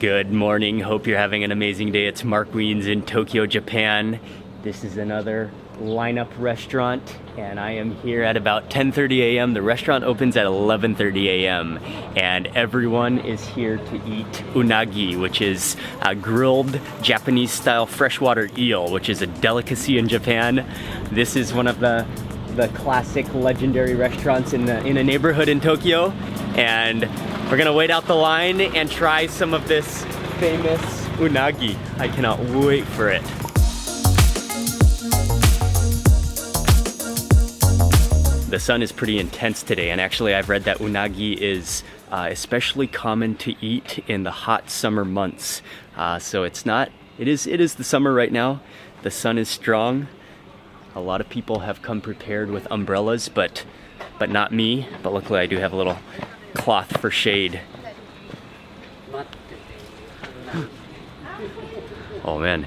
Good morning, hope you're having an amazing day. It's Mark Wiens in Tokyo, Japan. This is another lineup restaurant and I am here at about 10:30 a.m. The restaurant opens at 11:30 a.m. and everyone is here to eat unagi, which is a grilled Japanese style freshwater eel, which is a delicacy in Japan. This is one of the classic legendary restaurants in a neighborhood in Tokyo, and we're gonna wait out the line and try some of this famous unagi. I cannot wait for it. The sun is pretty intense today, and actually I've read that unagi is especially common to eat in the hot summer months. So it is the summer right now. The sun is strong. A lot of people have come prepared with umbrellas, but not me. But luckily I do have a little cloth for shade. Oh man,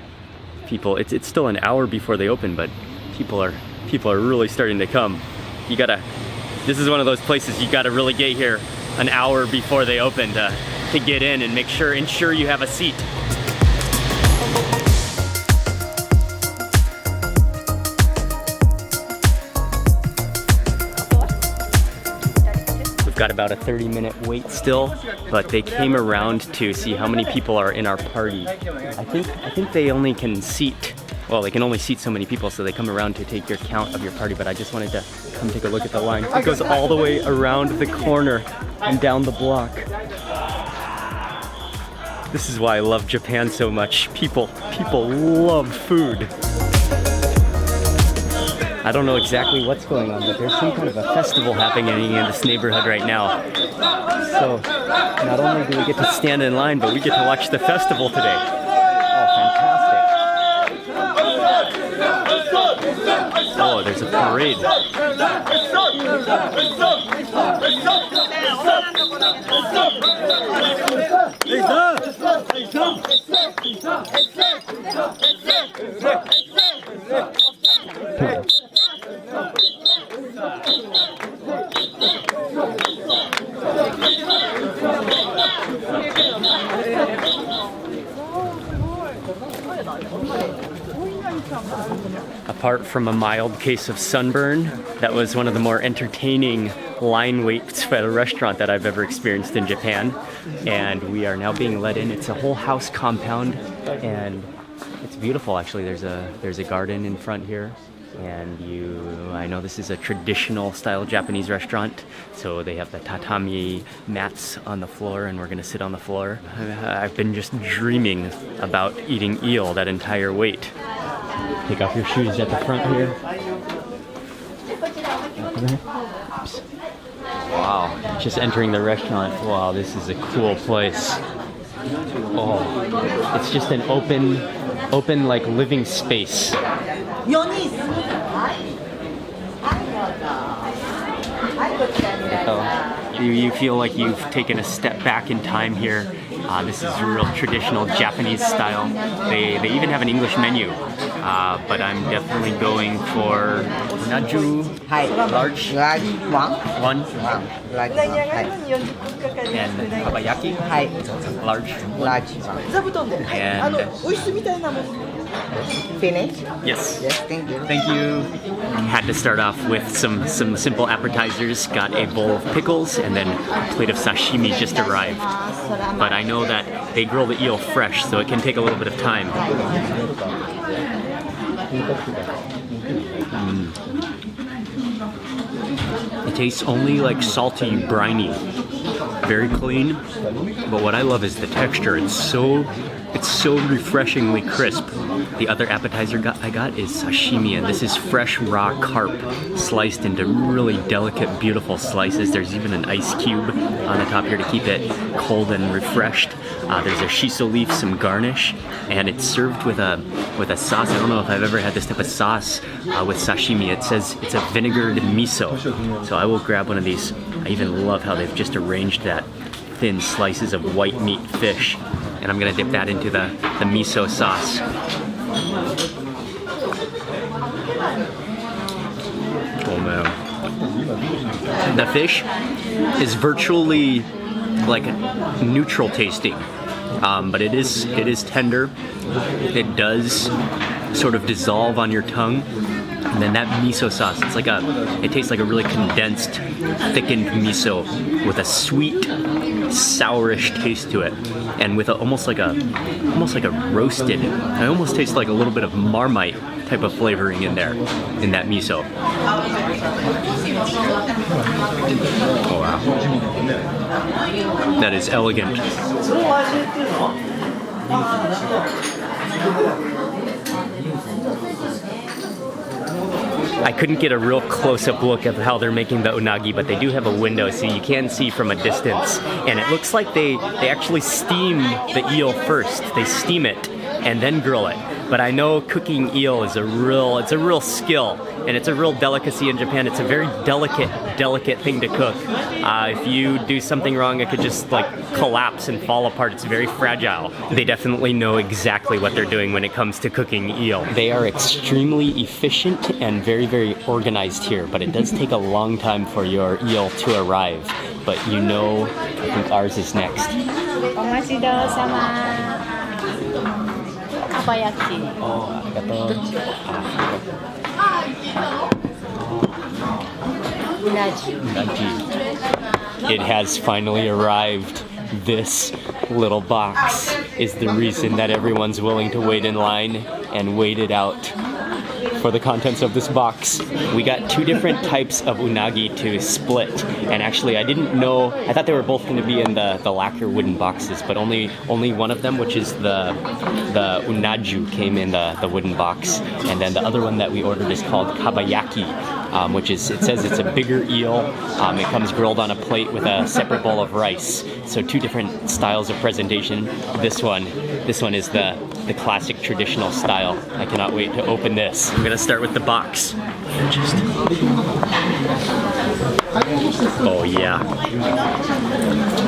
people, it's still an hour before they open, but people are really starting to come. This is one of those places you gotta really get here an hour before they open to get in and ensure you have a seat. We've got about a 30-minute wait still, but they came around to see how many people are in our party. I think they only can seat, well, they can only seat so many people, so they come around to take your count of your party, but I just wanted to come take a look at the line. It goes all the way around the corner and down the block. This is why I love Japan so much. People love food. I don't know exactly what's going on, but there's some kind of a festival happening in this neighborhood right now. So not only do we get to stand in line, but we get to watch the festival today. Oh, fantastic. Oh, there's a parade. Apart from a mild case of sunburn, that was one of the more entertaining line waits at a restaurant that I've ever experienced in Japan. And we are now being let in. It's a whole house compound, and it's beautiful actually. There's a garden in front here, and I know this is a traditional style Japanese restaurant, so they have the tatami mats on the floor, and we're gonna sit on the floor. I've been just dreaming about eating eel that entire wait. Take off your shoes at the front here. Oops. Wow, just entering the restaurant. Wow, this is a cool place. Oh, it's just an open like living space. You feel like you've taken a step back in time here. This is real traditional Japanese style. They even have an English menu, but I'm definitely going for naju, large, one, and kabayaki, large, and finish? yes. Yes, thank you. Thank you. Had to start off with some simple appetizers. Got a bowl of pickles, and then a plate of sashimi just arrived. But I know that they grill the eel fresh, so it can take a little bit of time. It tastes only like salty, briny. Very clean, but what I love is the texture. It's so refreshingly crisp. The other appetizer I got is sashimi, and this is fresh raw carp sliced into really delicate, beautiful slices. There's even an ice cube on the top here to keep it cold and refreshed. There's a shiso leaf, some garnish, and it's served with a sauce. I don't know if I've ever had this type of sauce with sashimi. It says it's a vinegared miso. So I will grab one of these. I even love how they've just arranged that thin slices of white meat fish. And I'm gonna dip that into the miso sauce. Oh man. The fish is virtually like neutral tasting. but it is tender. It does sort of dissolve on your tongue. And then that miso sauce, it tastes like a really condensed, thickened miso with a sweet, sourish taste to it, and with almost like a roasted. I almost taste like a little bit of Marmite type of flavoring in there, in that miso. Oh wow, that is elegant. I couldn't get a real close-up look of how they're making the unagi, but they do have a window so you can see from a distance. And it looks like they actually steam the eel first. They steam it and then grill it. But I know cooking eel is a real skill, and it's a real delicacy in Japan. It's a very delicate thing to cook. If you do something wrong, it could just like collapse and fall apart. It's very fragile. They definitely know exactly what they're doing when it comes to cooking eel. They are extremely efficient and very organized here, but it does take a long time for your eel to arrive. But you know, I think ours is next. It has finally arrived. This little box is the reason that everyone's willing to wait in line and wait it out for the contents of this box. We got two different types of unagi to split, and actually I didn't know, I thought they were both going to be in the lacquer wooden boxes, but only one of them, which is the unaju, came in the wooden box, and then the other one that we ordered is called kabayaki, which is, it says it's a bigger eel. It comes grilled on a plate with a separate bowl of rice. So two different styles of presentation. This one is the classic traditional style. I cannot wait to open this. I'm gonna start with the box. Oh yeah.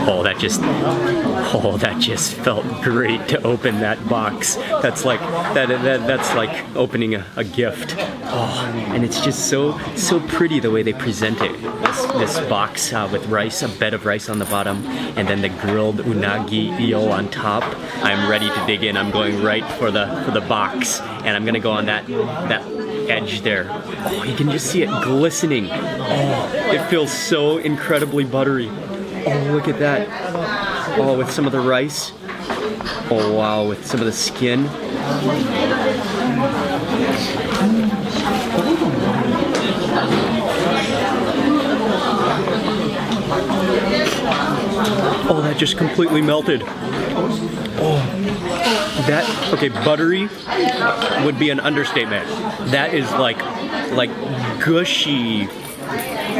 Oh, that just felt great to open that box. That's like that's like opening a gift. Oh, and it's just so pretty the way they present it. This box with rice, a bed of rice on the bottom, and then the grilled unagi eel on top. I'm ready to dig in. I'm going right for the box, and I'm gonna go on that edge there. Oh, you can just see it glistening. Oh, it feels so incredibly buttery. Oh, look at that. Oh, with some of the rice. Oh wow, with some of the skin. Oh, that just completely melted. Oh, okay, buttery would be an understatement. That is like gushy,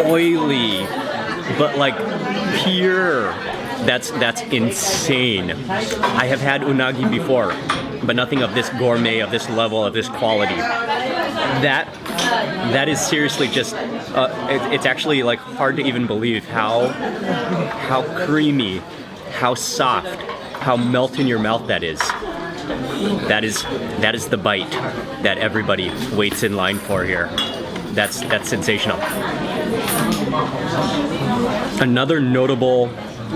oily, but like pure. That's insane. I have had unagi before, but nothing of this gourmet, of this level, of this quality. That is seriously just, it's actually like hard to even believe how creamy, how soft, how melt in your mouth that is. That is the bite that everybody waits in line for here. That's sensational. Another notable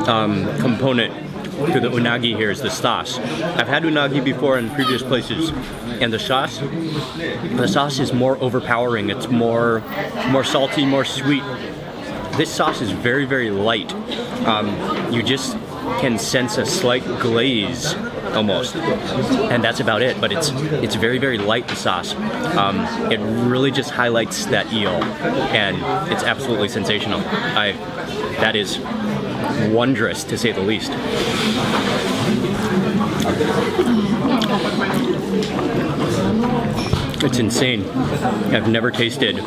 component to the unagi here is the sauce. I've had unagi before in previous places, and the sauce is more overpowering. It's more salty, more sweet. This sauce is very light. You just can sense a slight glaze almost, and that's about it. But it's very light, the sauce. It really just highlights that eel, and it's absolutely sensational. That is wondrous, to say the least. It's insane. I've never tasted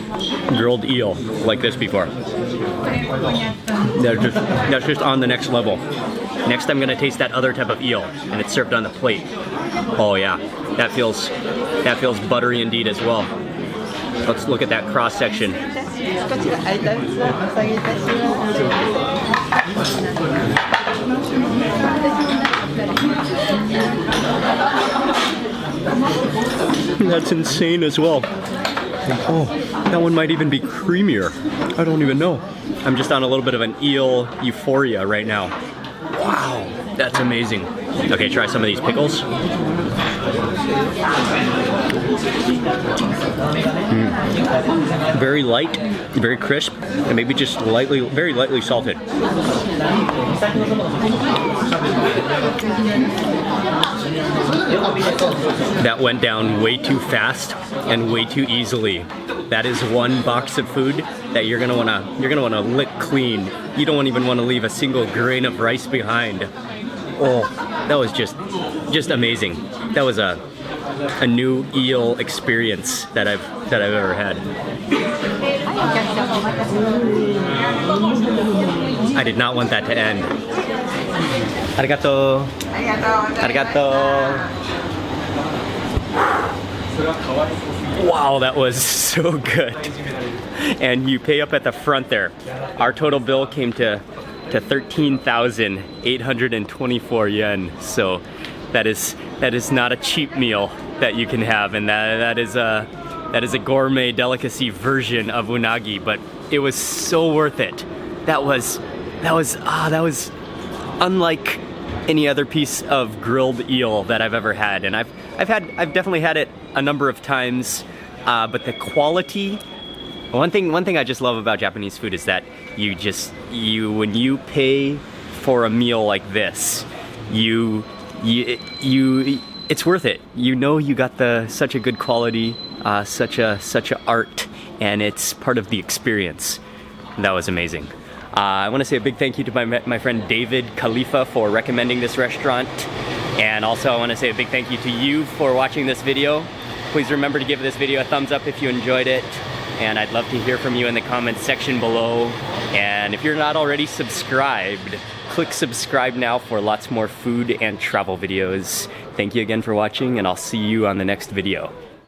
grilled eel like this before. That's just on the next level. Next I'm gonna taste that other type of eel, and it's served on the plate. Oh yeah, that feels buttery indeed as well. Let's look at that cross section. That's insane as well. Oh, that one might even be creamier. I don't even know. I'm just on a little bit of an eel euphoria right now. Wow, that's amazing. Okay, try some of these pickles. Very light, very crisp, and maybe just lightly, very lightly salted. That went down way too fast and way too easily. That is one box of food that you're gonna wanna lick clean. You don't even want to leave a single grain of rice behind. Oh, that was just amazing. That was a new eel experience that I've ever had. I did not want that to end. Arigato. Arigato. Wow, that was so good. And you pay up at the front there. Our total bill came to 13,824 yen. So that is not a cheap meal that you can have, and that is a gourmet delicacy version of unagi, but it was so worth it. That was unlike any other piece of grilled eel that I've ever had, and I've definitely had it a number of times, but the quality. One thing I just love about Japanese food is that when you pay for a meal like this, it's worth it. You know you got such a good quality, such a art, and it's part of the experience. That was amazing. I want to say a big thank you to my friend David Khalifa for recommending this restaurant, and also I want to say a big thank you to you for watching this video. Please remember to give this video a thumbs up if you enjoyed it, and I'd love to hear from you in the comments section below. And if you're not already subscribed, click subscribe now for lots more food and travel videos. Thank you again for watching, and I'll see you on the next video.